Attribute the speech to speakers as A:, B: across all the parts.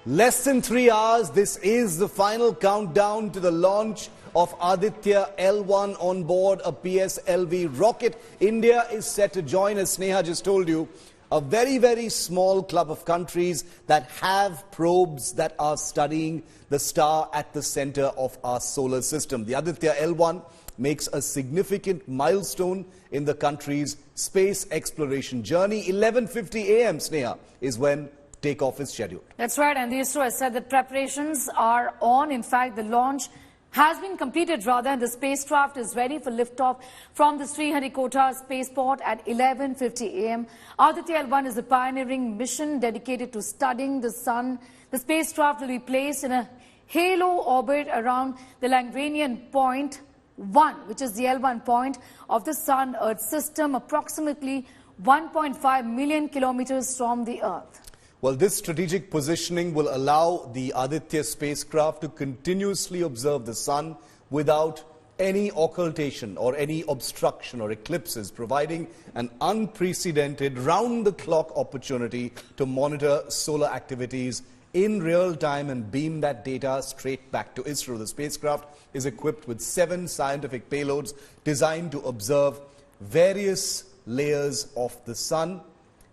A: Less than 3 hours, this is the final countdown to the launch of Aditya L1 on board a PSLV rocket. India is set to join, as Sneha just told you, a very, very small club of countries that have probes that are studying the star at the center of our solar system. The Aditya L1 makes a significant milestone in the country's space exploration journey. 11:50 a.m., Sneha, is when takeoff is scheduled.
B: That's right, and the ISRO has said that preparations are on. In fact, the launch has been completed and the spacecraft is ready for liftoff from the Sriharikota spaceport at 11:50 a.m. Aditya L1 is a pioneering mission dedicated to studying the sun. The spacecraft will be placed in a halo orbit around the Lagrangian point 1, which is the L1 point of the Sun-Earth system, approximately 1.5 million kilometers from the Earth.
A: Well, this strategic positioning will allow the Aditya spacecraft to continuously observe the sun without any occultation or any obstruction or eclipses, providing an unprecedented round-the-clock opportunity to monitor solar activities in real time and beam that data straight back to ISRO. The spacecraft is equipped with 7 scientific payloads designed to observe various layers of the sun,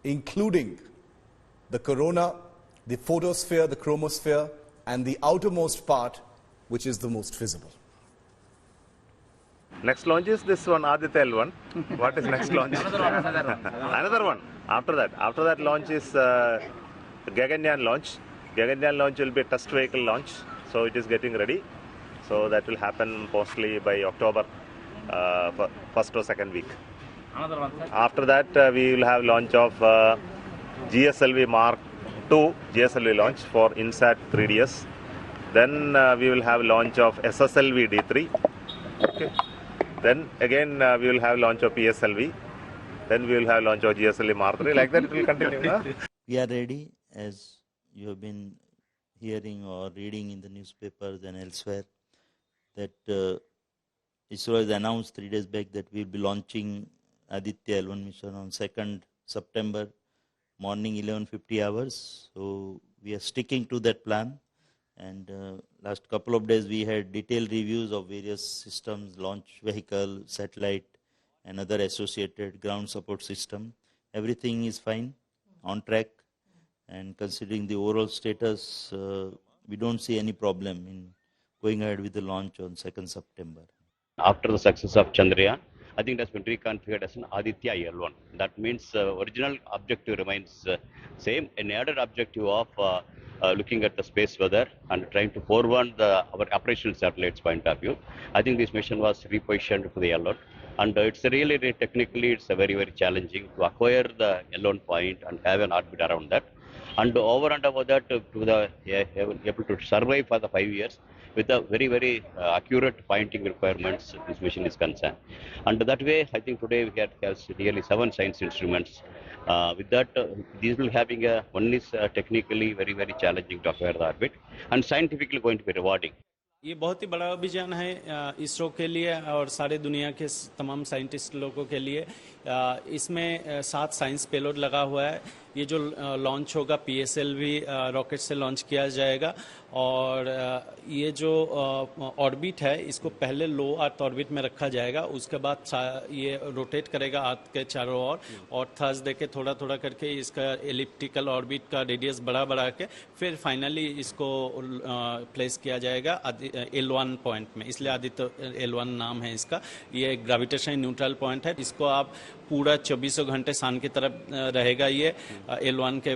A: including the corona, the photosphere, the chromosphere, and the outermost part, which is the most visible.
C: Next launch is this one, Aditya L1. What is next launch? Another one. After that launch is Gaganyaan launch. Gaganyaan launch will be a test vehicle launch, so it is getting ready. So that will happen mostly by October, first or second week.
D: Another one, sir.
C: After that, we will have launch of GSLV Mark II GSLV launch for INSAT 3DS. Then we will have launch of SSLV D3. Okay. Then again we will have launch of PSLV. Then we will have launch of GSLV Mark III. Like that it will continue. Huh?
E: We are ready, as you have been hearing or reading in the newspapers and elsewhere, that ISRO has announced 3 days back that we will be launching Aditya L1 mission on 2nd September. Morning 11:50 hours. So we are sticking to that plan. And last couple of days we had detailed reviews of various systems, launch vehicle, satellite, and other associated ground support system. Everything is fine, on track. And considering the overall status, we don't see any problem in going ahead with the launch on 2nd September.
F: After the success of Chandrayaan, I think that's been reconfigured as an Aditya L1. That means original objective remains same. An added objective of looking at the space weather and trying to forward our operational satellites point of view. I think this mission was repositioned for the L1. And it's really technically, it's a very, very challenging to acquire the L1 point and have an orbit around that. And over and above that, able to survive for the 5 years with a very, very accurate pointing requirements, this mission is concerned. And that way, I think today we have nearly 7 science instruments. With that, these will having one is technically very, very challenging to acquire the orbit, and scientifically going to be rewarding.
D: ये बहुत ही बड़ा अभियान है इसरो के लिए और सारे दुनिया के तमाम साइंटिस्ट लोगों के लिए। इसमें 7 साइंस पेलोड लगा हुआ है। ये जो लॉन्च होगा PSLV रॉकेट से लॉन्च किया जाएगा और ये जो ऑर्बिट है इसको पहले लो अर्थ ऑर्बिट में रखा जाएगा, उसके बाद ये रोटेट करेगा अर्थ के चारों ओर और थर्सडे के थोड़ा थोड़ा करके इसका एलिप्टिकल ऑर्बिट का रेडियस बढ़ा के फिर फाइनली इसको प्लेस किया जाएगा L1 पॉइंट में। इसलिए आदित्य L1 नाम है इसका। ये ग्रेविटेशन न्यूट्रल पॉइंट है। इसको आप पूरा 24 घंटे सन की तरफ रहेगा ये L1 के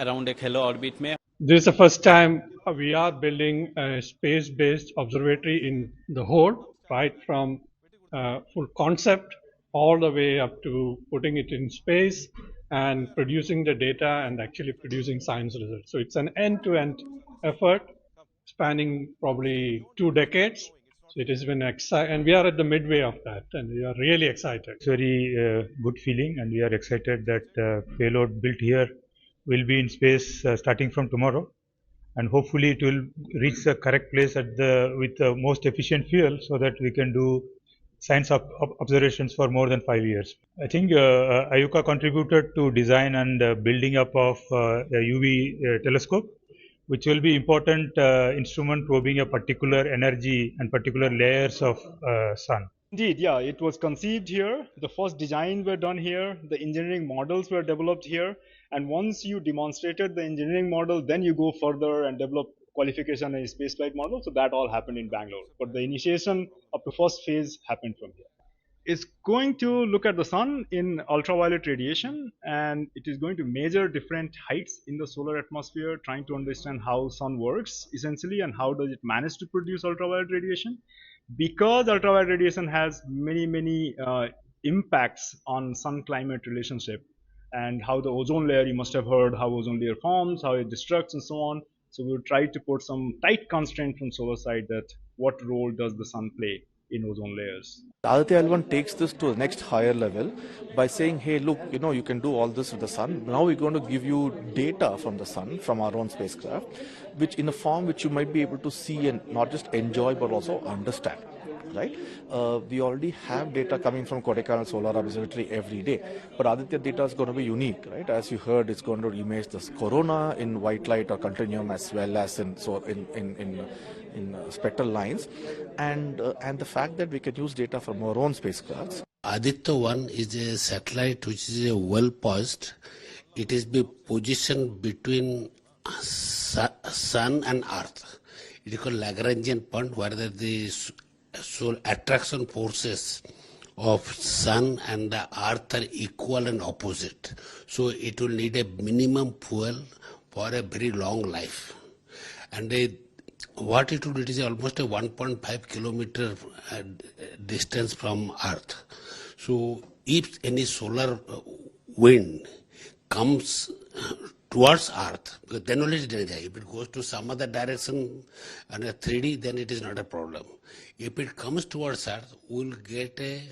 D: अराउंड एक हेलो ऑर्बिट में।
G: This is the first time we are building a space-based observatory in the whole, right from full concept all the way up to putting it in space and producing the data and actually producing science results. So it's an end-to-end effort spanning probably 2 decades. So it has been exciting, and we are at the midway of that, and we are really excited.
H: It's very good feeling, and we are excited that payload built here will be in space starting from tomorrow, and hopefully it will reach the correct place at with the most efficient fuel, so that we can do science observations for more than 5 years. I think IUCA contributed to design and building up of a UV telescope, which will be important instrument probing a particular energy and particular layers of sun.
I: Indeed, yeah, it was conceived here. The first designs were done here. The engineering models were developed here. And once you demonstrated the engineering model, then you go further and develop qualification and spaceflight model. So that all happened in Bangalore. But the initiation of the first phase happened from here. It's going to look at the sun in ultraviolet radiation, and it is going to measure different heights in the solar atmosphere, trying to understand how sun works essentially and how does it manage to produce ultraviolet radiation. Because ultraviolet radiation has many impacts on sun climate relationship and how the ozone layer, you must have heard how ozone layer forms, how it destructs and so on. So we'll try to put some tight constraint from solar side that what role does the sun play in ozone layers.
J: Aditya L1 takes this to the next higher level by saying, hey, look, you can do all this with the sun. Now we're going to give you data from the sun, from our own spacecraft, which in a form which you might be able to see and not just enjoy, but also understand. Right? We already have data coming from Kodaikanal Solar Observatory every day, but Aditya data is going to be unique, right? As you heard, it's going to image the corona in white light or continuum as well as in spectral lines, and the fact that we can use data from our own spacecrafts.
K: Aditya 1 is a satellite which is well poised. It is be positioned between sun and Earth. It is called Lagrangian point, where the attraction forces of sun and the Earth are equal and opposite. So it will need a minimum fuel for a very long life. And what it will do, it is almost a 1.5 kilometer distance from Earth. So if any solar wind comes towards Earth, then only it is danger. If it goes to some other direction and a 3D, then it is not a problem. If it comes towards Earth, we'll get a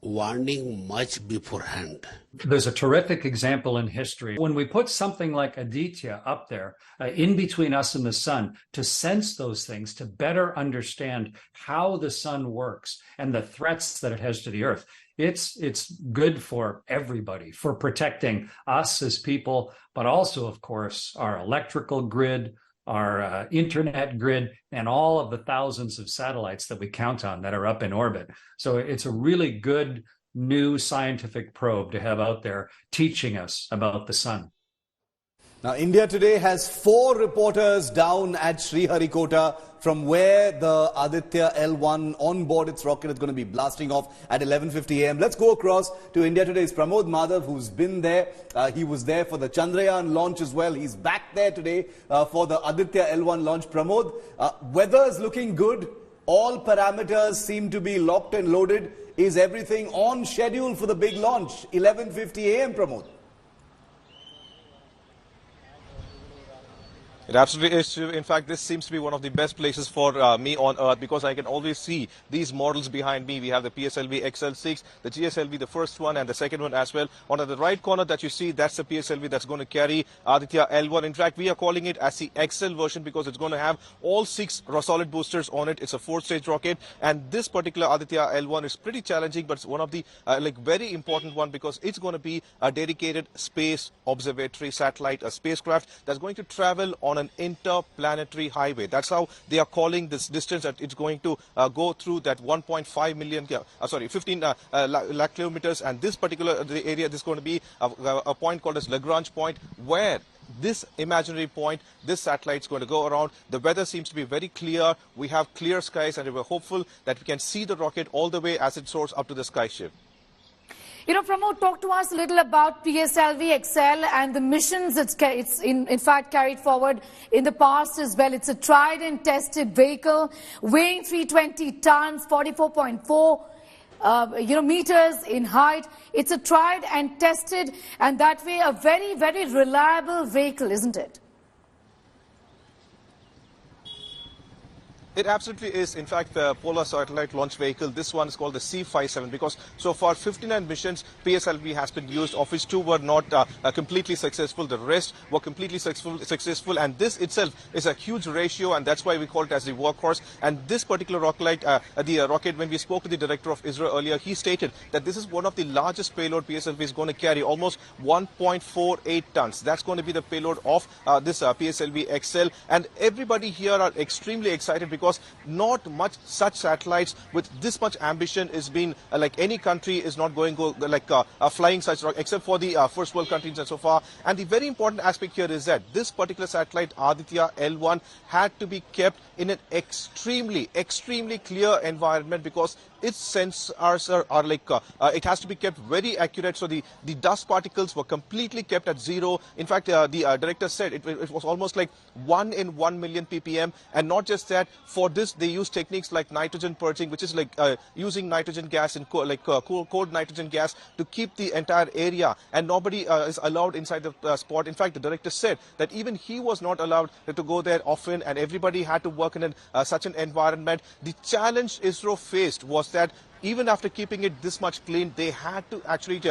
K: warning much beforehand.
L: There's a terrific example in history. When we put something like Aditya up there, in between us and the sun, to sense those things, to better understand how the sun works and the threats that it has to the Earth, it's good for everybody, for protecting us as people, but also, of course, our electrical grid, our internet grid, and all of the thousands of satellites that we count on that are up in orbit. So it's a really good new scientific probe to have out there teaching us about the sun.
A: Now, India today has 4 reporters down at Sriharikota from where the Aditya L1 on board its rocket is going to be blasting off at 11:50 a.m. Let's go across to India Today's Pramod Madhav, who's been there. He was there for the Chandrayaan launch as well. He's back there today for the Aditya L1 launch. Pramod, weather is looking good. All parameters seem to be locked and loaded. Is everything on schedule for the big launch? 11:50 a.m. Pramod.
M: It absolutely is. In fact, this seems to be one of the best places for me on Earth because I can always see these models behind me. We have the PSLV XL6, the GSLV, the first one, and the second one as well. On the right corner that you see, that's the PSLV that's going to carry Aditya L1. In fact, we are calling it as the XL version because it's going to have all 6 solid boosters on it. It's a 4-stage rocket, and this particular Aditya L1 is pretty challenging, but it's one of the very important one because it's going to be a dedicated space observatory satellite, a spacecraft that's going to travel on an interplanetary highway. That's how they are calling this distance, that it's going to go through that 1.5 million, 15 lakh kilometers. And this particular area, this is going to be a point called as Lagrange point, where this imaginary point, this satellite is going to go around. The weather seems to be very clear. We have clear skies, and we're hopeful that we can see the rocket all the way as it soars up to the sky ship.
B: Pramod, talk to us a little about PSLV XL and the missions it's in fact carried forward in the past as well. It's a tried and tested vehicle weighing 320 tons, 44.4 meters in height. It's a tried and tested, and that way a very, very reliable vehicle, isn't it?
M: It absolutely is. In fact, the Polar Satellite Launch Vehicle, this one is called the C-57 because so far 59 missions PSLV has been used, of which 2 were not completely successful. The rest were completely successful, and this itself is a huge ratio, and that's why we call it as the workhorse. And this particular rocket, when we spoke to the director of ISRO earlier, he stated that this is one of the largest payload PSLV is going to carry, almost 1.48 tons. That's going to be the payload of this PSLV XL, and everybody here are extremely excited because not much such satellites with this much ambition is being like any country is not going flying such rocket except for the first world countries and so far. And the very important aspect here is that this particular satellite Aditya L1 had to be kept in an extremely clear environment because its sensors are it has to be kept very accurate. So the dust particles were completely kept at zero. In fact, the director said it was almost like 1 in 1 million ppm, and not just that. For this, they use techniques like nitrogen purging, which is like using nitrogen gas and cold nitrogen gas to keep the entire area, and nobody is allowed inside the spot. In fact, the director said that even he was not allowed to go there often, and everybody had to work in such an environment. The challenge ISRO faced was that even after keeping it this much clean, they had to actually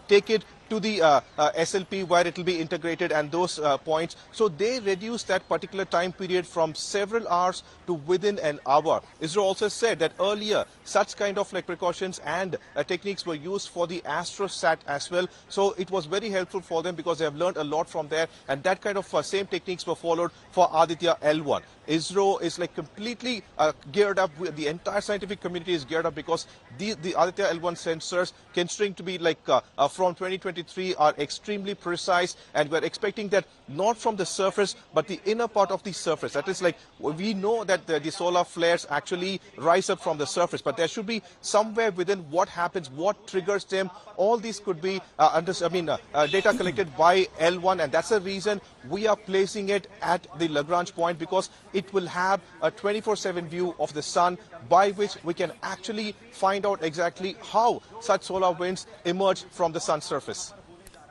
M: take it to the SLP where it will be integrated and those points. So they reduced that particular time period from several hours to within an hour. ISRO also said that earlier such kind of precautions and techniques were used for the AstroSat as well. So it was very helpful for them because they have learned a lot from there, and that kind of same techniques were followed for Aditya L1. ISRO is completely geared up. The entire scientific community is geared up because the Aditya L1 sensors considering to be from 2023 are extremely precise, and we're expecting that not from the surface but the inner part of the surface. That is we know that the solar flares actually rise up from the surface, but there should be somewhere within what happens, what triggers them. All these could be data collected by L1, and that's the reason we are placing it at the Lagrange point, because it will have a 24/7 view of the sun, by which we can actually find out exactly how such solar winds emerge from the sun's surface.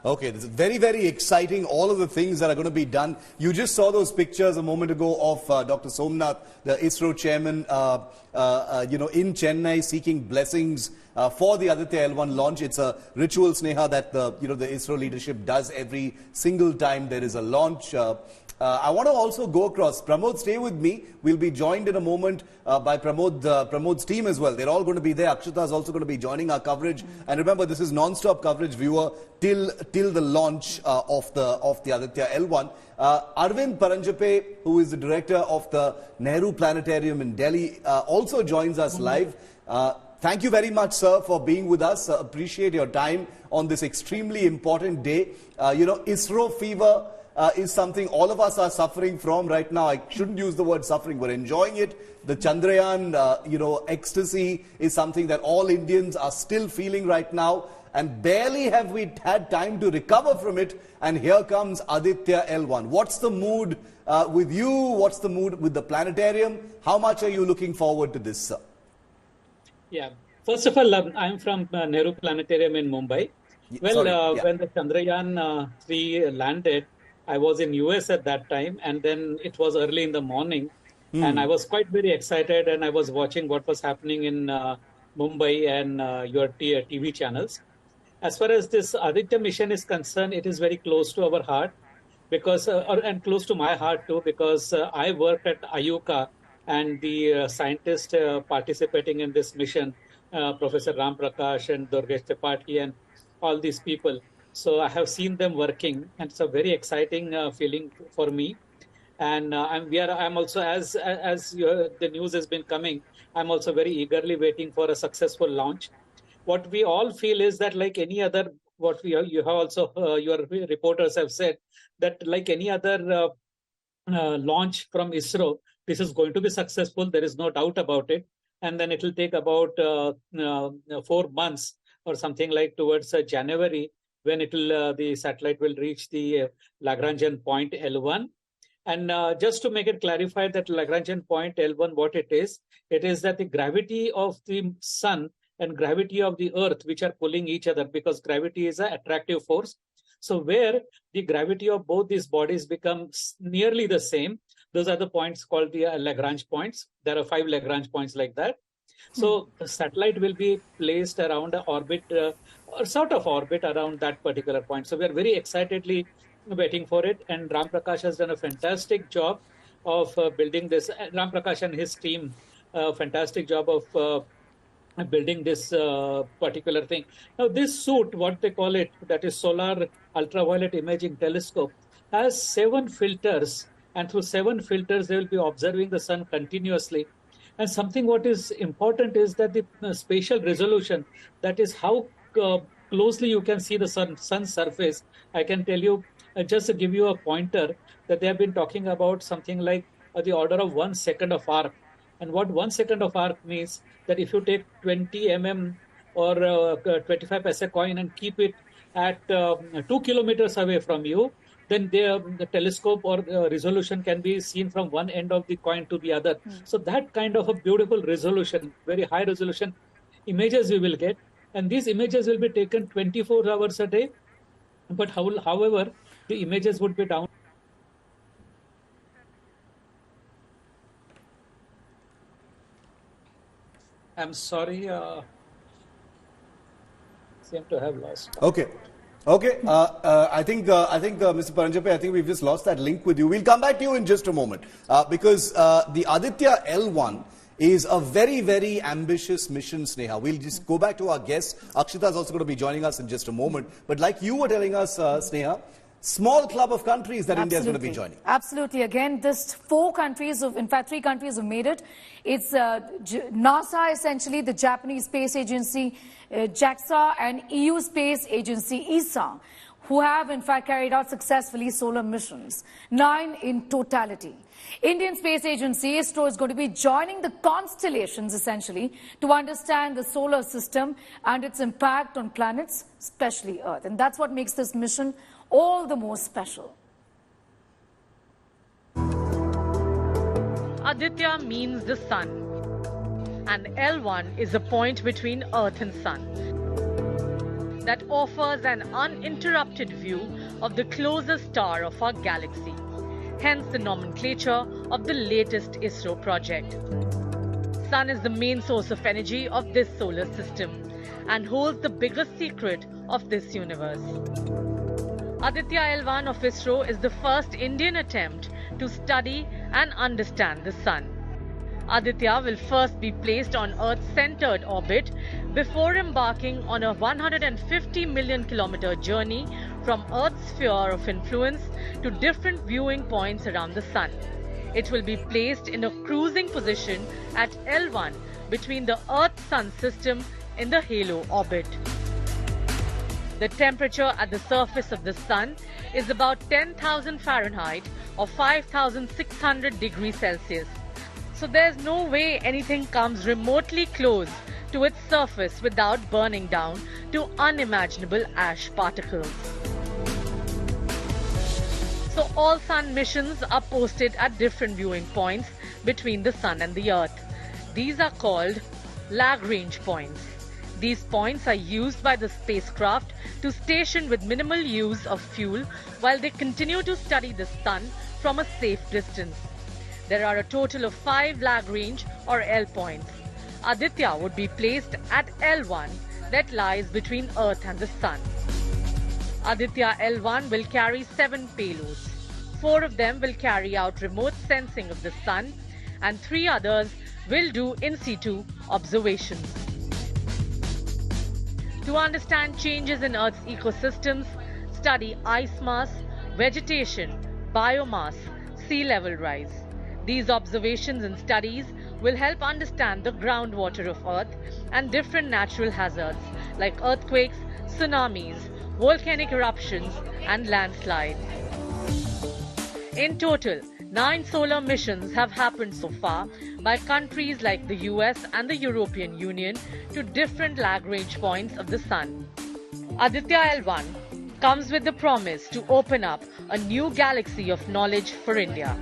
A: Okay, this is very exciting, all of the things that are going to be done. You just saw those pictures a moment ago of Dr. Somnath, the ISRO chairman, in Chennai seeking blessings for the Aditya L1 launch. It's a ritual, Sneha, that the ISRO leadership does every single time there is a launch. I want to also go across. Pramod, stay with me. We'll be joined in a moment by Pramod's team as well. They're all going to be there. Akshata is also going to be joining our coverage. And remember, this is non-stop coverage, viewer, till the launch of the Aditya L1. Arvind Paranjape, who is the director of the Nehru Planetarium in Delhi, also joins us live. Thank you very much, sir, for being with us. Appreciate your time on this extremely important day. ISRO fever is something all of us are suffering from right now. I shouldn't use the word suffering. We're enjoying it. The Chandrayaan, ecstasy is something that all Indians are still feeling right now. And barely have we had time to recover from it. And here comes Aditya L1. What's the mood with you? What's the mood with the planetarium? How much are you looking forward to this, sir?
N: Yeah. First of all, I'm from Nehru Planetarium in Mumbai. Well, when the Chandrayaan 3 landed, I was in US at that time, and then it was early in the morning, and I was quite very excited, and I was watching what was happening in Mumbai and your TV channels. As far as this Aditya mission is concerned, it is very close to our heart, because and close to my heart too, because I worked at IUCA, and the scientists participating in this mission, Professor Ram Prakash and Durgesh Tripathi and all these people. So I have seen them working, and it's a very exciting feeling for me. And I'm also, as the news has been coming, I'm also very eagerly waiting for a successful launch. What we all feel is that, like any other, you have also your reporters have said that like any other launch from ISRO, this is going to be successful. There is no doubt about it. And then it will take about 4 months or something like towards January, when the satellite will reach the Lagrangian point L1. And just to make it clarified that Lagrangian point L1, what it is that the gravity of the sun and gravity of the earth, which are pulling each other, because gravity is an attractive force. So where the gravity of both these bodies becomes nearly the same, those are the points called the Lagrange points. There are 5 Lagrange points like that. So the satellite will be placed around an orbit, or sort of orbit around that particular point. So we are very excitedly waiting for it. And Ram Prakash has done a fantastic job of building this. Ram Prakash and his team, fantastic job of building this particular thing. Now, this suit, what they call it, that is Solar Ultraviolet Imaging Telescope, has 7 filters. And through 7 filters, they will be observing the sun continuously. And something what is important is that the spatial resolution, that is how closely you can see the sun's surface. I can tell you, just to give you a pointer, that they have been talking about something like the order of 1 second of arc. And what 1 second of arc means, that if you take 20 mm or 25 paise coin and keep it at 2 kilometers away from you, then the telescope or resolution can be seen from one end of the coin to the other. So that kind of a beautiful resolution, very high resolution images we will get. And these images will be taken 24 hours a day. But however, the images would be down. I'm sorry, seem to have lost.
A: Okay. I think Mr. Paranjape, I think we've just lost that link with you. We'll come back to you in just a moment because the Aditya L1 is a very, very ambitious mission, Sneha. We'll just go back to our guest. Akshita is also going to be joining us in just a moment. But like you were telling us, Sneha, small club of countries that India is going to be joining.
B: Absolutely. Again, just 4 countries, in fact, 3 countries have made it. It's NASA, essentially, the Japanese Space Agency, JAXA, and EU Space Agency, ESA, who have, in fact, carried out successfully solar missions, 9 in totality. Indian Space Agency, ISRO, is going to be joining the constellations, essentially, to understand the solar system and its impact on planets, especially Earth. And that's what makes this mission all the more special.
O: Aditya means the sun, and L1 is a point between Earth and Sun that offers an uninterrupted view of the closest star of our galaxy, hence the nomenclature of the latest ISRO project. Sun is the main source of energy of this solar system and holds the biggest secret of this universe. Aditya L1 of ISRO is the first Indian attempt to study and understand the sun. Aditya will first be placed on Earth-centered orbit before embarking on a 150 million kilometer journey from Earth's sphere of influence to different viewing points around the sun. It will be placed in a cruising position at L1 between the Earth-Sun system in the halo orbit. The temperature at the surface of the sun is about 10,000 Fahrenheit or 5,600 degrees Celsius. So there's no way anything comes remotely close to its surface without burning down to unimaginable ash particles. So all sun missions are posted at different viewing points between the sun and the earth. These are called Lagrange points. These points are used by the spacecraft to station with minimal use of fuel while they continue to study the sun from a safe distance. There are a total of 5 Lagrange or L points. Aditya would be placed at L1 that lies between Earth and the sun. Aditya L1 will carry 7 payloads. 4 of them will carry out remote sensing of the sun and 3 others will do in situ observations. To understand changes in Earth's ecosystems, study ice mass, vegetation, biomass, sea level rise. These observations and studies will help understand the groundwater of Earth and different natural hazards like earthquakes, tsunamis, volcanic eruptions and landslides. In total, 9 solar missions have happened so far by countries like the US and the European Union to different Lagrange points of the sun. Aditya L1 comes with the promise to open up a new galaxy of knowledge for India.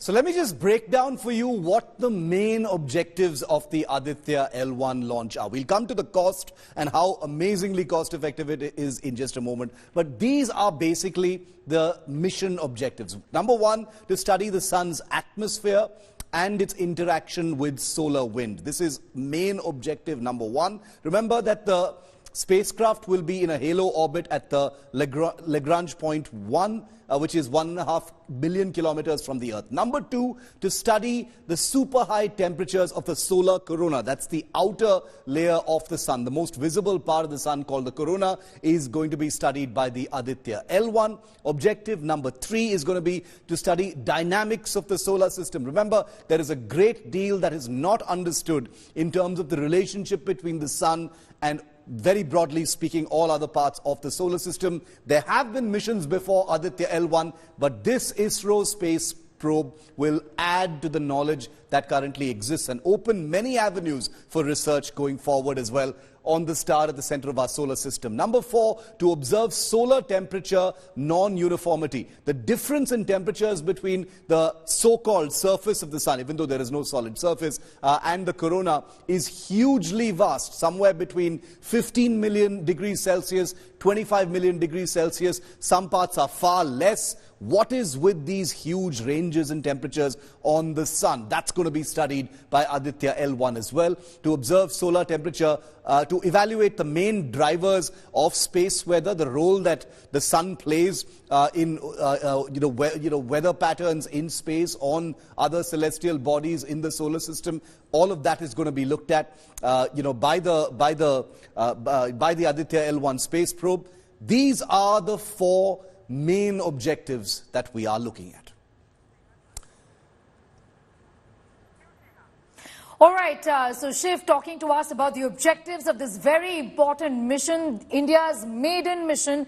A: So let me just break down for you what the main objectives of the Aditya L1 launch are. We'll come to the cost and how amazingly cost effective it is in just a moment. But these are basically the mission objectives. Number one, to study the sun's atmosphere and its interaction with solar wind. This is main objective number one. Remember that the spacecraft will be in a halo orbit at the Lagrange point 1, which is 1.5 billion kilometers from the Earth. Number two, to study the super high temperatures of the solar corona. That's the outer layer of the sun. The most visible part of the sun, called the corona, is going to be studied by the Aditya L1. Objective number three is going to be to study dynamics of the solar system. Remember, there is a great deal that is not understood in terms of the relationship between the sun and, very broadly speaking, all other parts of the solar system. There have been missions before Aditya L1, but this ISRO space probe will add to the knowledge that currently exists and open many avenues for research going forward as well on the star at the center of our solar system. Number four, to observe solar temperature non-uniformity. The difference in temperatures between the so-called surface of the sun, even though there is no solid surface, and the corona is hugely vast, somewhere between 15 million degrees Celsius, 25 million degrees Celsius. Some parts are far less. What is with these huge ranges in temperatures on the sun? That's going to be studied by Aditya L1 as well. To observe solar temperature, to evaluate the main drivers of space weather, the role that the sun plays in weather patterns in space on other celestial bodies in the solar system. All of that is going to be looked at by the Aditya L1 space probe. These are the four main objectives that we are looking at.
B: All right, so Shiv talking to us about the objectives of this very important mission, India's maiden mission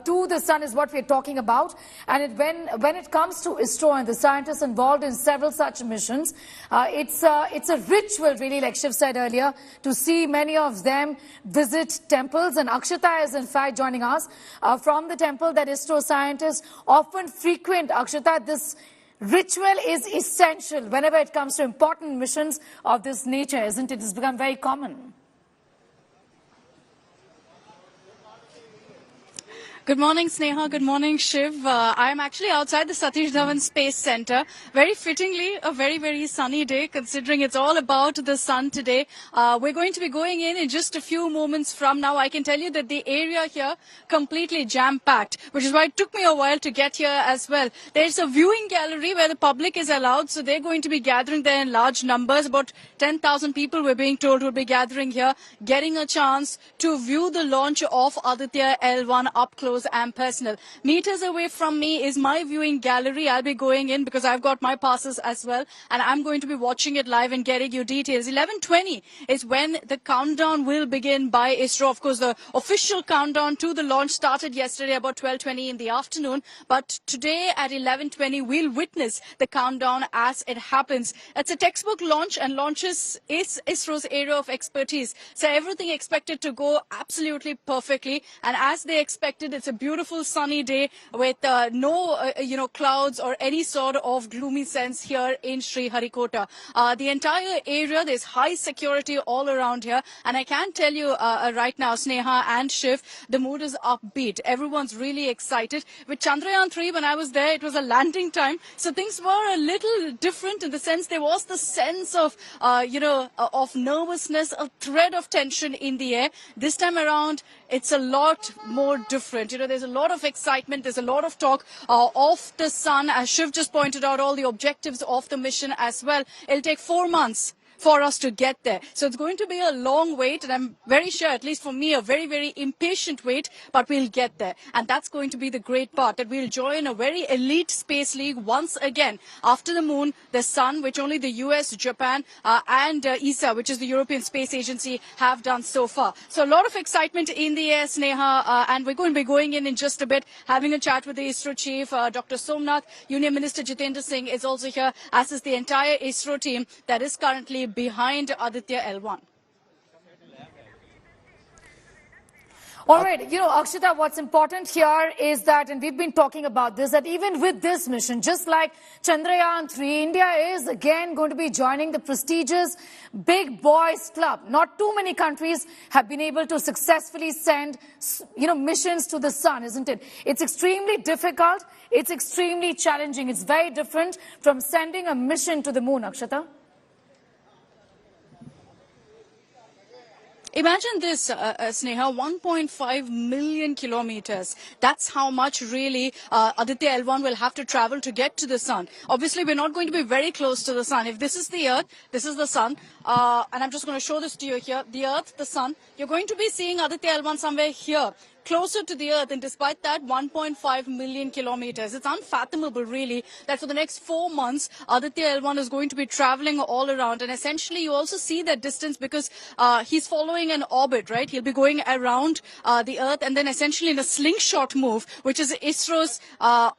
B: to the sun is what we're talking about. And when it comes to ISRO and the scientists involved in several such missions, it's a ritual, really, like Shiv said earlier, to see many of them visit temples. And Akshata is in fact joining us from the temple that ISRO scientists often frequent. Akshata, this ritual is essential whenever it comes to important missions of this nature, isn't it? It's become very common.
P: Good morning, Sneha. Good morning, Shiv. I'm actually outside the Satish Dhawan Space Centre. Very fittingly, a very, very sunny day, considering it's all about the sun today. We're going to be going in just a few moments from now. I can tell you that the area here completely jam-packed, which is why it took me a while to get here as well. There's a viewing gallery where the public is allowed, so they're going to be gathering there in large numbers. About 10,000 people, we're being told, will be gathering here, getting a chance to view the launch of Aditya L1 up close and personal. Meters away from me is my viewing gallery. I'll be going in because I've got my passes as well, and I'm going to be watching it live and getting you details. 11:20 is when the countdown will begin by ISRO. Of course, the official countdown to the launch started yesterday about 12:20 in the afternoon, but today at 11:20 we'll witness the countdown as it happens. It's a textbook launch, and launches is ISRO's area of expertise. So everything expected to go absolutely perfectly, and as they expected, it's a beautiful sunny day with no clouds or any sort of gloomy sense here in Sriharikota. The entire area, there's high security all around here, and I can tell you right now, Sneha and Shiv, the mood is upbeat. Everyone's really excited. With Chandrayaan 3, when I was there, it was a landing time, so things were a little different in the sense there was the sense of of nervousness, a thread of tension in the air. This time around, it's a lot more different. There's a lot of excitement. There's a lot of talk of the sun. As Shiv just pointed out, all the objectives of the mission as well. It'll take 4 months for us to get there. So it's going to be a long wait, and I'm very sure, at least for me, a very, very impatient wait, but we'll get there. And that's going to be the great part, that we'll join a very elite space league once again. After the moon, the sun, which only the US, Japan, and ESA, which is the European Space Agency, have done so far. So a lot of excitement in the air, Sneha, and we're going to be going in just a bit, having a chat with the ISRO chief, Dr. Somnath. Union Minister Jitendra Singh is also here, as is the entire ISRO team that is currently behind Aditya L1.
B: All right, Akshita, what's important here is that, and we've been talking about this, that even with this mission, just like Chandrayaan-3, India is again going to be joining the prestigious Big Boys Club. Not too many countries have been able to successfully send, missions to the sun, isn't it? It's extremely difficult. It's extremely challenging. It's very different from sending a mission to the moon, Akshita.
P: Imagine this, Sneha, 1.5 million kilometers. That's how much really Aditya L1 will have to travel to get to the sun. Obviously, we're not going to be very close to the sun. If this is the Earth, this is the sun. And I'm just going to show this to you here. The Earth, the sun. You're going to be seeing Aditya L1 somewhere here, closer to the Earth, and despite that, 1.5 million kilometers. It's unfathomable, really, that for the next 4 months, Aditya L1 is going to be traveling all around. And essentially, you also see that distance because he's following an orbit, right? He'll be going around the Earth and then essentially in a slingshot move, which is ISRO's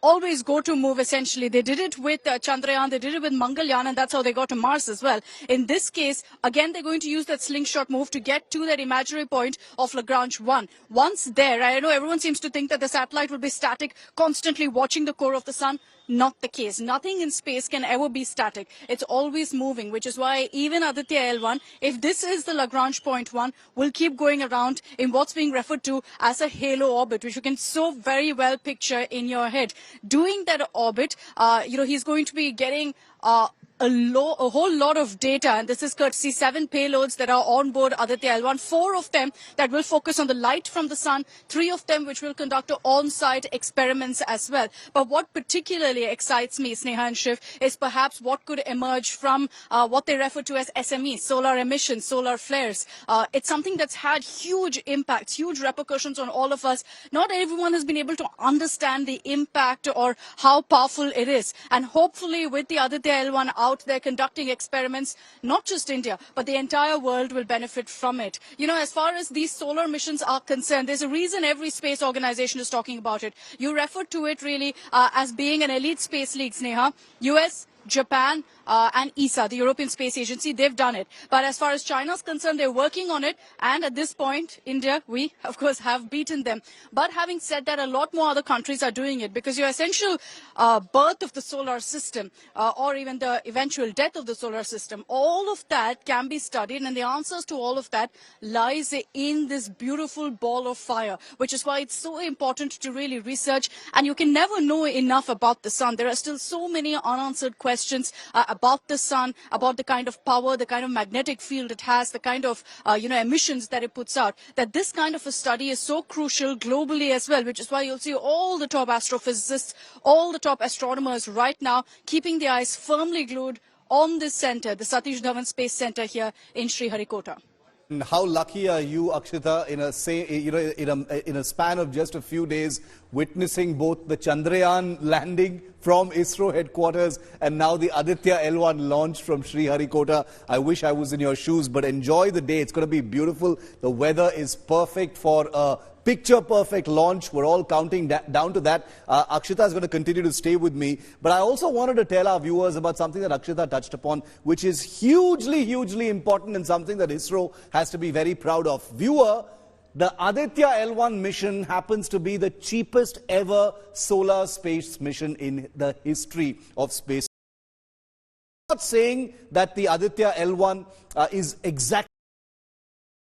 P: always go-to move, essentially. They did it with Chandrayaan, they did it with Mangalyaan, and that's how they got to Mars as well. In this case, again, they're going to use that slingshot move to get to that imaginary point of Lagrange 1. Once there, I know everyone seems to think that the satellite will be static, constantly watching the core of the sun. Not the case. Nothing in space can ever be static. It's always moving, which is why even Aditya L1, if this is the Lagrange point 1, will keep going around in what's being referred to as a halo orbit, which you can so very well picture in your head. Doing that orbit, he's going to be getting a whole lot of data, and this is courtesy 7 payloads that are on board Aditya L1, 4 of them that will focus on the light from the sun, 3 of them which will conduct on-site experiments as well. But what particularly excites me, Sneha and Shiv, is perhaps what could emerge from what they refer to as SMEs, solar emissions, solar flares. It's something that's had huge impacts, huge repercussions on all of us. Not everyone has been able to understand the impact or how powerful it is. And hopefully with the Aditya L1 out there conducting experiments, not just India, but the entire world will benefit from it. As far as these solar missions are concerned, there's a reason every space organization is talking about it. You refer to it really as being an elite space league, Sneha. US, Japan, and ESA, the European Space Agency, they've done it. But as far as China's concerned, they're working on it. And at this point, India, we, of course, have beaten them. But having said that, a lot more other countries are doing it because your essential birth of the solar system or even the eventual death of the solar system, all of that can be studied. And the answers to all of that lies in this beautiful ball of fire, which is why it's so important to really research. And you can never know enough about the sun. There are still so many unanswered questions about the sun, about the kind of power, the kind of magnetic field it has, the kind of emissions that it puts out, that this kind of a study is so crucial globally as well, which is why you'll see all the top astrophysicists, all the top astronomers right now keeping their eyes firmly glued on this center, the Satish Dhawan Space Centre here in Sriharikota.
A: And how lucky are you, Akshita, in a span of just a few days, witnessing both the Chandrayaan landing from ISRO headquarters and now the Aditya L1 launch from Sriharikota. I wish I was in your shoes, but enjoy the day. It's going to be beautiful. The weather is perfect for a picture-perfect launch. We're all counting down to that. Akshita is going to continue to stay with me. But I also wanted to tell our viewers about something that Akshita touched upon, which is hugely, hugely important and something that ISRO has to be very proud of. Viewer, the Aditya L1 mission happens to be the cheapest ever solar space mission in the history of space. I'm not saying that the Aditya L1 is exactly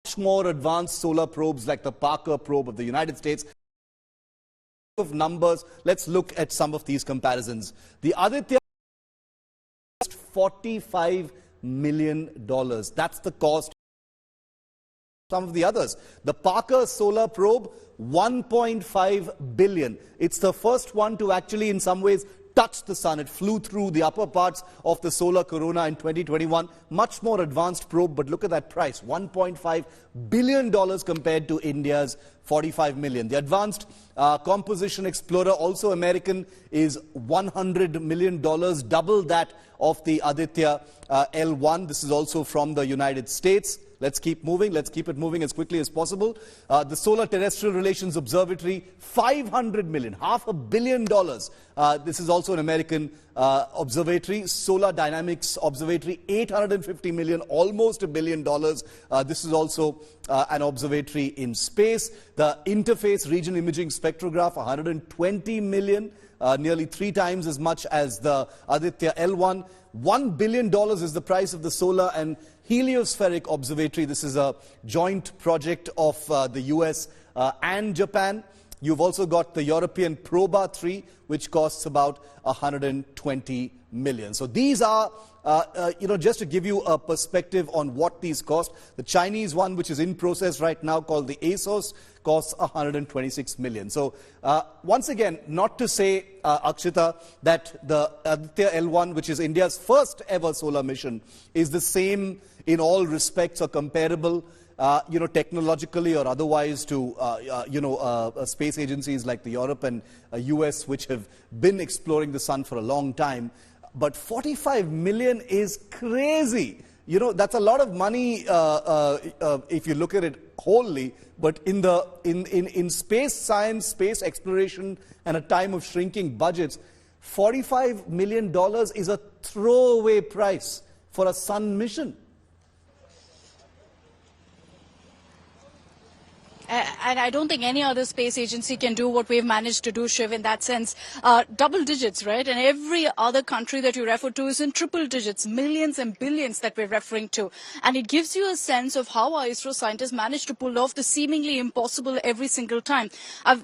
A: much more advanced solar probes like the Parker probe of the United States. Of numbers, let's look at some of these comparisons. The Aditya cost $45 million. That's the cost. Some of the others. The Parker solar probe, $1.5 billion. It's the first one to actually, in some ways, touch the sun. It flew through the upper parts of the solar corona in 2021. Much more advanced probe, but look at that price, $1.5 billion compared to India's $45 million. The Advanced Composition Explorer, also American, is $100 million, double that of the Aditya L1. This is also from the United States. Let's keep moving. Let's keep it moving as quickly as possible. The Solar Terrestrial Relations Observatory, $500 million, $500 million. This is also an American observatory. Solar Dynamics Observatory, $850 million, almost $1 billion. This is also an observatory in space. The Interface Region Imaging Spectrograph, $120 million. Nearly 3 times as much as the Aditya L1. $1 billion is the price of the Solar and Heliospheric Observatory. This is a joint project of the US and Japan. You've also got the European Proba 3, which costs about $120 million. So these are, just to give you a perspective on what these cost. The Chinese one, which is in process right now, called the ASOS, costs $126 million. So once again, not to say, Akshita, that the Aditya L1, which is India's first ever solar mission, is the same in all respects or comparable, technologically or otherwise to, space agencies like the Europe and US, which have been exploring the sun for a long time. But 45 million is crazy. That's a lot of money if you look at it wholly. But in space science, space exploration, and a time of shrinking budgets, $45 million is a throwaway price for a sun mission.
P: And I don't think any other space agency can do what we've managed to do, Shiv, in that sense. Double digits, right? And every other country that you refer to is in triple digits, millions and billions that we're referring to. And it gives you a sense of how our ISRO scientists manage to pull off the seemingly impossible every single time.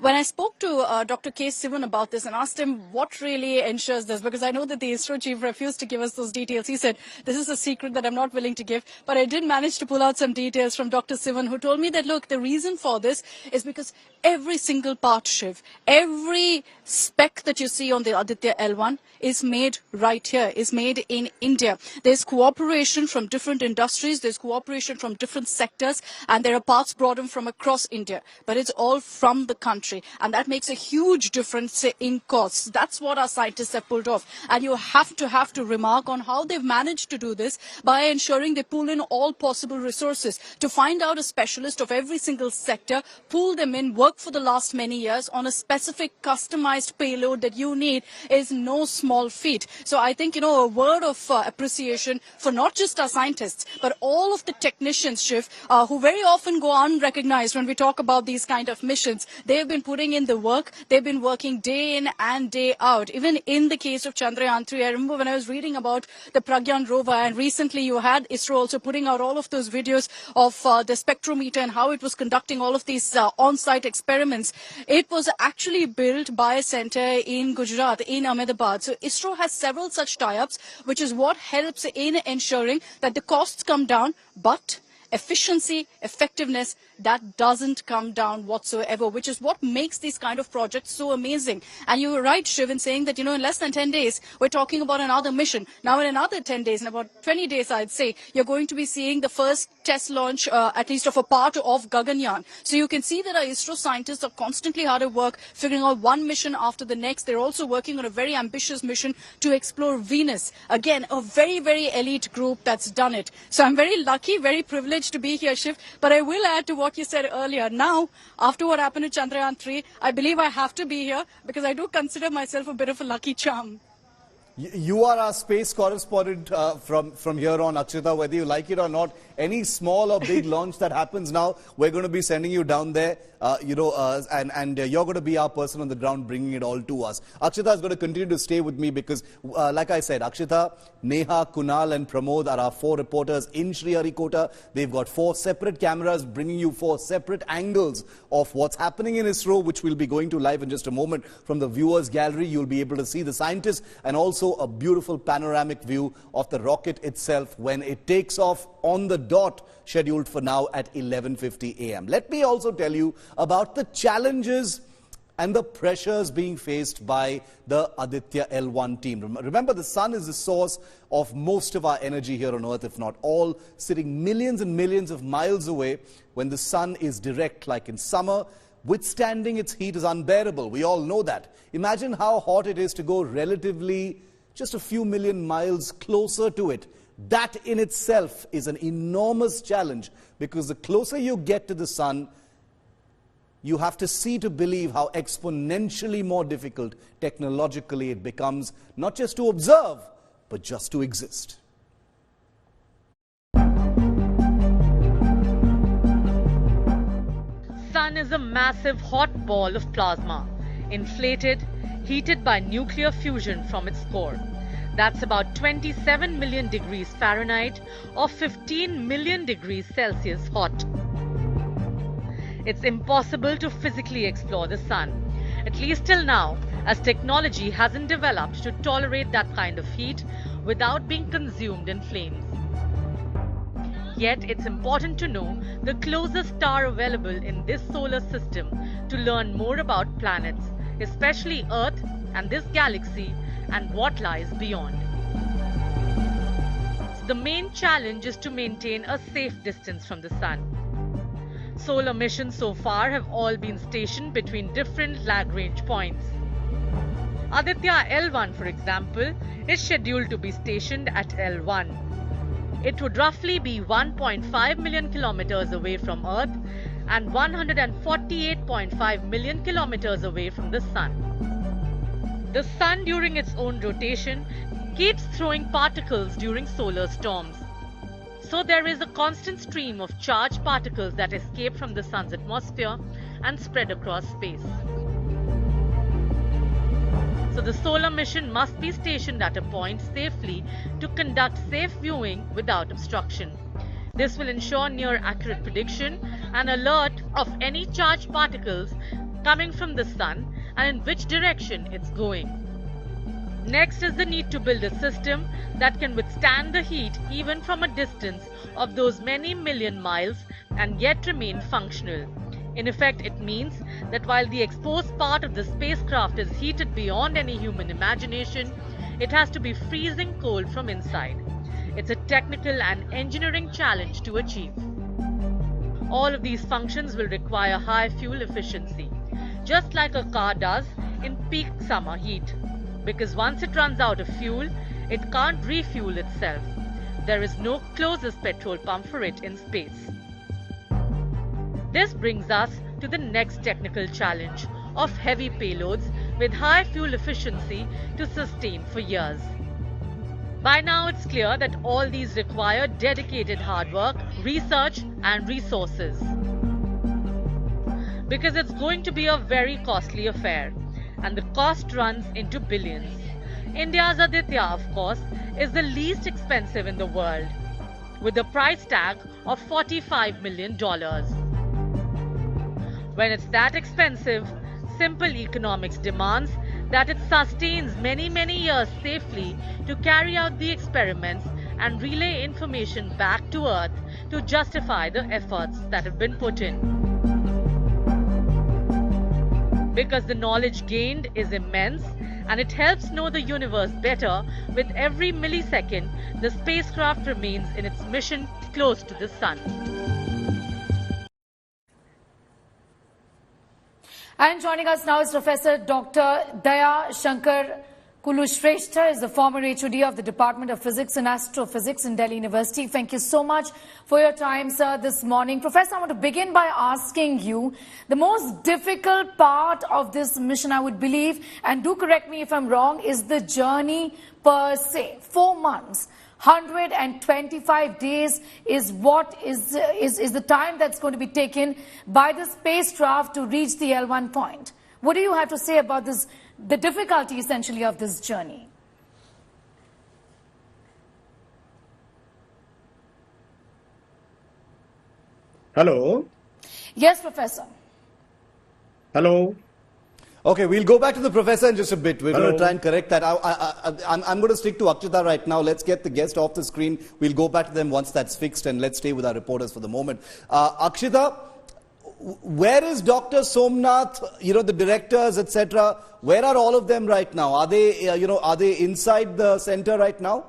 P: When I spoke to Dr. K. Sivan about this and asked him what really ensures this, because I know that the ISRO chief refused to give us those details. He said, this is a secret that I'm not willing to give. But I did manage to pull out some details from Dr. Sivan, who told me that, look, the reason for this is because every single part, Shiv, every spec that you see on the Aditya L1 is made right here, is made in India. There's cooperation from different industries, there's cooperation from different sectors, and there are parts brought in from across India. But it's all from the country, and that makes a huge difference in costs. That's what our scientists have pulled off. And you have to remark on how they've managed to do this by ensuring they pull in all possible resources to find out a specialist of every single sector, pull them in, work for the last many years on a specific customized payload that you need is no small feat. So I think, a word of appreciation for not just our scientists, but all of the technicians, Shiv, who very often go unrecognized when we talk about these kind of missions. They've been putting in the work. They've been working day in and day out. Even in the case of Chandrayaan 3, I remember when I was reading about the Pragyan rover, and recently you had ISRO also putting out all of those videos of the spectrometer and how it was conducting all of these on-site experiments. It was actually built by a center in Gujarat, in Ahmedabad. So ISRO has several such tie-ups, which is what helps in ensuring that the costs come down, but efficiency, effectiveness, that doesn't come down whatsoever, which is what makes these kind of projects so amazing. And you were right, Shiv, in saying that, in less than 10 days, we're talking about another mission. Now, in another 10 days, in about 20 days, I'd say, you're going to be seeing the first test launch, at least of a part of Gaganyaan. So you can see that our ISRO scientists are constantly hard at work, figuring out one mission after the next. They're also working on a very ambitious mission to explore Venus. Again, a very, very elite group that's done it. So I'm very lucky, very privileged to be here, Shiv. But I will add to what you said earlier. Now, after what happened to Chandrayaan 3, I believe I have to be here because I do consider myself a bit of a lucky charm.
A: You are our space correspondent from here on, Akshita, whether you like it or not. Any small or big launch that happens now, we're going to be sending you down there, and you're going to be our person on the ground bringing it all to us. Akshita is going to continue to stay with me because, like I said, Akshita, Neha, Kunal and Pramod are our 4 reporters in Sriharikota. They've got 4 separate cameras bringing you 4 separate angles of what's happening in ISRO, which we'll be going to live in just a moment. From the viewers gallery, you'll be able to see the scientists and also a beautiful panoramic view of the rocket itself when it takes off on the dot, scheduled for now at 11:50 a.m. Let me also tell you about the challenges and the pressures being faced by the Aditya L1 team. Remember, the sun is the source of most of our energy here on Earth, if not all, sitting millions and millions of miles away. When the sun is direct, like in summer, withstanding its heat is unbearable. We all know that. Imagine how hot it is to go relatively just a few million miles closer to it That in itself is an enormous challenge, because the closer you get to the sun, you have to see to believe how exponentially more difficult technologically it becomes, not just to observe, but just to exist.
O: Sun is a massive hot ball of plasma, inflated, heated by nuclear fusion from its core. That's about 27 million degrees Fahrenheit or 15 million degrees Celsius hot. It's impossible to physically explore the sun, at least till now, as technology hasn't developed to tolerate that kind of heat without being consumed in flames. Yet it's important to know the closest star available in this solar system to learn more about planets, especially Earth and this galaxy, and what lies beyond. So the main challenge is to maintain a safe distance from the sun. Solar missions so far have all been stationed between different Lagrange points. Aditya L1, for example, is scheduled to be stationed at L1. It would roughly be 1.5 million kilometers away from Earth and 148.5 million kilometers away from the sun. The sun, during its own rotation, keeps throwing particles during solar storms. So there is a constant stream of charged particles that escape from the sun's atmosphere and spread across space. So the solar mission must be stationed at a point safely to conduct safe viewing without obstruction. This will ensure near accurate prediction and alert of any charged particles coming from the sun and in which direction it's going. Next is the need to build a system that can withstand the heat even from a distance of those many million miles and yet remain functional. In effect, it means that while the exposed part of the spacecraft is heated beyond any human imagination, it has to be freezing cold from inside. It's a technical and engineering challenge to achieve. All of these functions will require high fuel efficiency, just like a car does in peak summer heat. Because once it runs out of fuel, it can't refuel itself. There is no closest petrol pump for it in space. This brings us to the next technical challenge of heavy payloads with high fuel efficiency to sustain for years. By now it's clear that all these require dedicated hard work, research and resources. Because it's going to be a very costly affair, and the cost runs into billions. India's Aditya, of course, is the least expensive in the world, with a price tag of $45 million. When it's that expensive, simple economics demands that it sustains many years safely to carry out the experiments and relay information back to Earth to justify the efforts that have been put in. Because the knowledge gained is immense and it helps know the universe better, with every millisecond the spacecraft remains in its mission close to the sun.
B: And joining us now is Professor Dr. Daya Shankar Kulushrestha, is the former HOD of the Department of Physics and Astrophysics in Delhi University. Thank you so much for your time, sir, this morning. Professor, I want to begin by asking you the most difficult part of this mission, I would believe, and do correct me if I'm wrong, is the journey per se. 4 months. 125 days is what is the time that's going to be taken by the spacecraft to reach the L1 point. What do you have to say about this, the difficulty essentially of this journey?
Q: Hello?
B: Yes, Professor.
Q: Hello?
A: Okay, we'll go back to the professor in just a bit. We're going to try and correct that. I'm going to stick to Akshita right now. Let's get the guest off the screen. We'll go back to them once that's fixed, and let's stay with our reporters for the moment. Akshita, where is Dr. Somnath, the directors, etc.? Where are all of them right now? Are they, are they inside the center right now?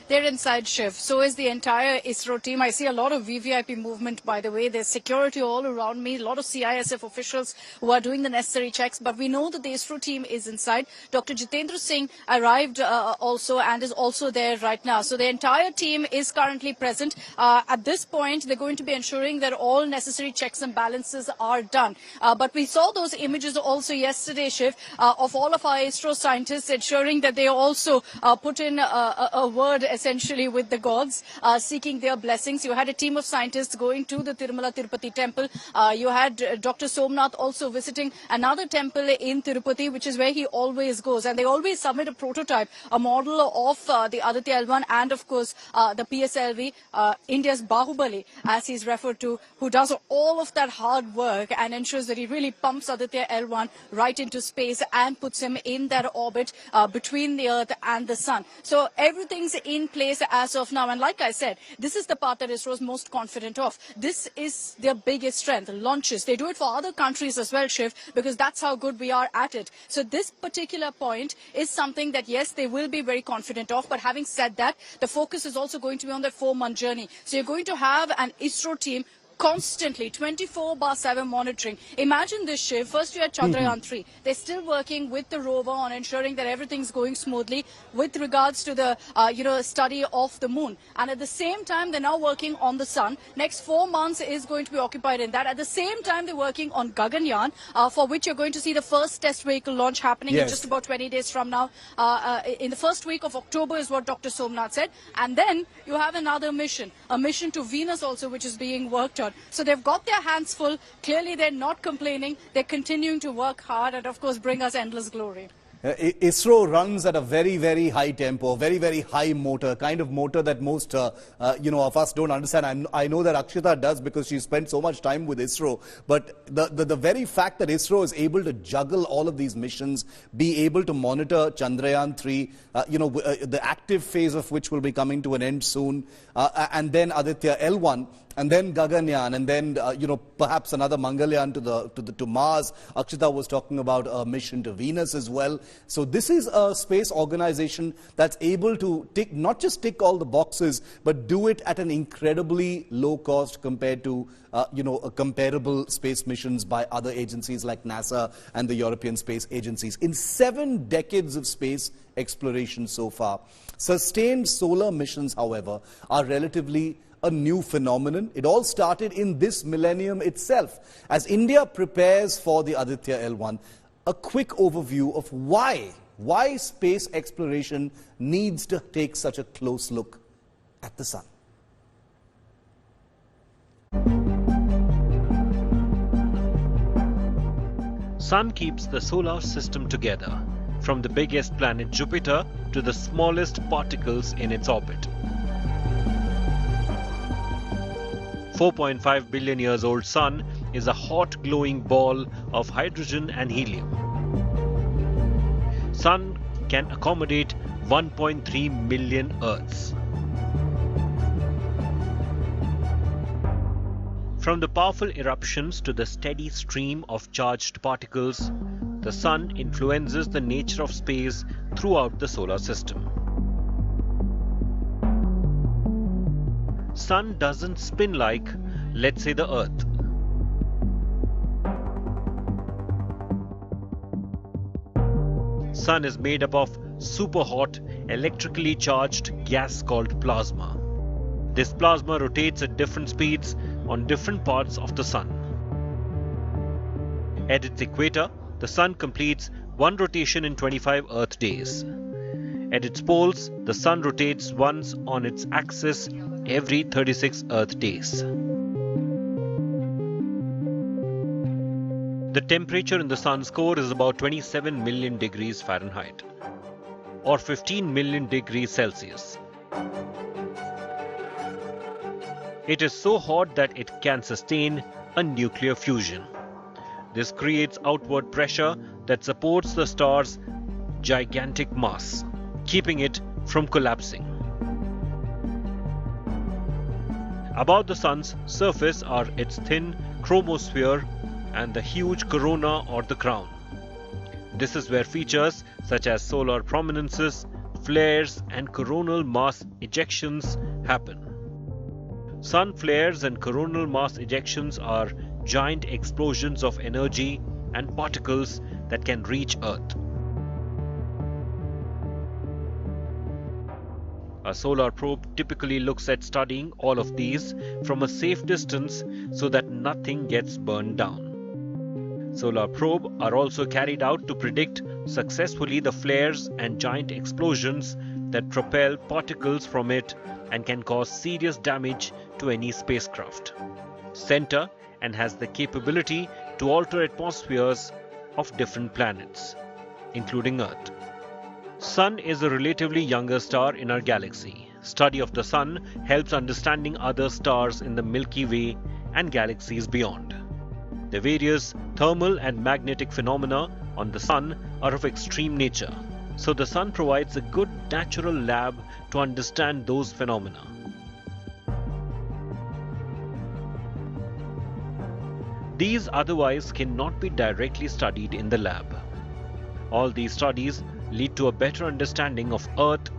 P: they're inside Shiv. So is the entire ISRO team. I see a lot of VVIP movement, by the way. There's security all around me, a lot of CISF officials who are doing the necessary checks. But we know that the ISRO team is inside. Dr. Jitendra Singh arrived also and is also there right now. So the entire team is currently present. At this point, they're going to be ensuring that all necessary checks and balances are done. But we saw those images also yesterday, Shiv, of all of our ISRO scientists ensuring that they also put in a word essentially with the gods, seeking their blessings. You had a team of scientists going to the Tirumala Tirupati temple. You had Dr. Somnath also visiting another temple in Tirupati, which is where he always goes. And they always submit a prototype, a model of the Aditya L1 and, of course, the PSLV, India's Bahubali, as he's referred to, who does all of that hard work and ensures that he really pumps Aditya L1 right into space and puts him in that orbit between the Earth and the Sun. So everything's in place as of now. And like I said, this is the part that ISRO is most confident of. This is their biggest strength, launches. They do it for other countries as well, Shiv, because that's how good we are at it. So this particular point is something that, yes, they will be very confident of. But having said that, the focus is also going to be on that 4-month journey. So you're going to have an ISRO team constantly 24/7 monitoring. Imagine this, Shiv. First you had Chandrayaan 3. They're still working with the rover on ensuring that everything's going smoothly with regards to the study of the moon. And at the same time, they're now working on the sun. Next 4 months is going to be occupied in that. At the same time, they're working on Gaganyaan, for which you're going to see the first test vehicle launch happening in just about 20 days from now. In the first week of October is what Dr. Somnath said. And then you have another mission, a mission to Venus also, which is being worked on. So they've got their hands full. Clearly, they're not complaining. They're continuing to work hard and, of course, bring us endless glory.
A: ISRO runs at a very, very high tempo, very, very high motor, kind of motor that most, of us don't understand. I know that Akshita does because she spent so much time with ISRO. But the very fact that ISRO is able to juggle all of these missions, be able to monitor Chandrayaan 3, the active phase of which will be coming to an end soon, and then Aditya L1, and then Gaganyaan, and then perhaps another Mangalyaan to Mars. Akshita was talking about a mission to Venus as well. So this is a space organization that's able to not just tick all the boxes, but do it at an incredibly low cost compared to comparable space missions by other agencies like NASA and the European space agencies. In 7 decades of space exploration so far, sustained solar missions, however, are relatively a new phenomenon. It all started in this millennium itself. As India prepares for the Aditya L1, a quick overview of why space exploration needs to take such a close look at the sun.
R: Sun keeps the solar system together, from the biggest planet Jupiter to the smallest particles in its orbit. 4.5 billion years old Sun is a hot glowing ball of hydrogen and helium. Sun can accommodate 1.3 million Earths. From the powerful eruptions to the steady stream of charged particles, the Sun influences the nature of space throughout the solar system. Sun doesn't spin like, let's say, the Earth. Sun is made up of super hot, electrically charged gas called plasma. This plasma rotates at different speeds on different parts of the Sun. At its equator, the Sun completes one rotation in 25 Earth days. At its poles, the Sun rotates once on its axis every 36 Earth days. The temperature in the Sun's core is about 27 million degrees Fahrenheit, or 15 million degrees Celsius. It is so hot that it can sustain a nuclear fusion. This creates outward pressure that supports the star's gigantic mass, keeping it from collapsing. Above the Sun's surface are its thin chromosphere and the huge corona or the crown. This is where features such as solar prominences, flares and coronal mass ejections happen. Sun flares and coronal mass ejections are giant explosions of energy and particles that can reach Earth. A solar probe typically looks at studying all of these from a safe distance so that nothing gets burned down. Solar probes are also carried out to predict successfully the flares and giant explosions that propel particles from it and can cause serious damage to any spacecraft. Center and has the capability to alter atmospheres of different planets, including Earth. Sun is a relatively younger star in our galaxy. Study of the Sun helps understanding other stars in the Milky Way and galaxies beyond. The various thermal and magnetic phenomena on the Sun are of extreme nature, so the Sun provides a good natural lab to understand those phenomena. These otherwise cannot be directly studied in the lab. All these studies lead to a better understanding of Earth,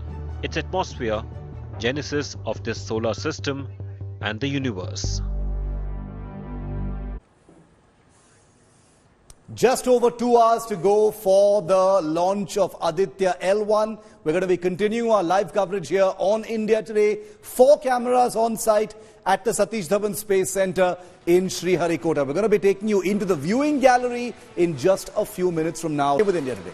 R: its atmosphere, genesis of this solar system, and the universe.
A: Just over 2 hours to go for the launch of Aditya L1. We're going to be continuing our live coverage here on India Today. 4 cameras on site at the Satish Dhawan Space Centre in Sriharikota. We're going to be taking you into the viewing gallery in just a few minutes from now with India Today.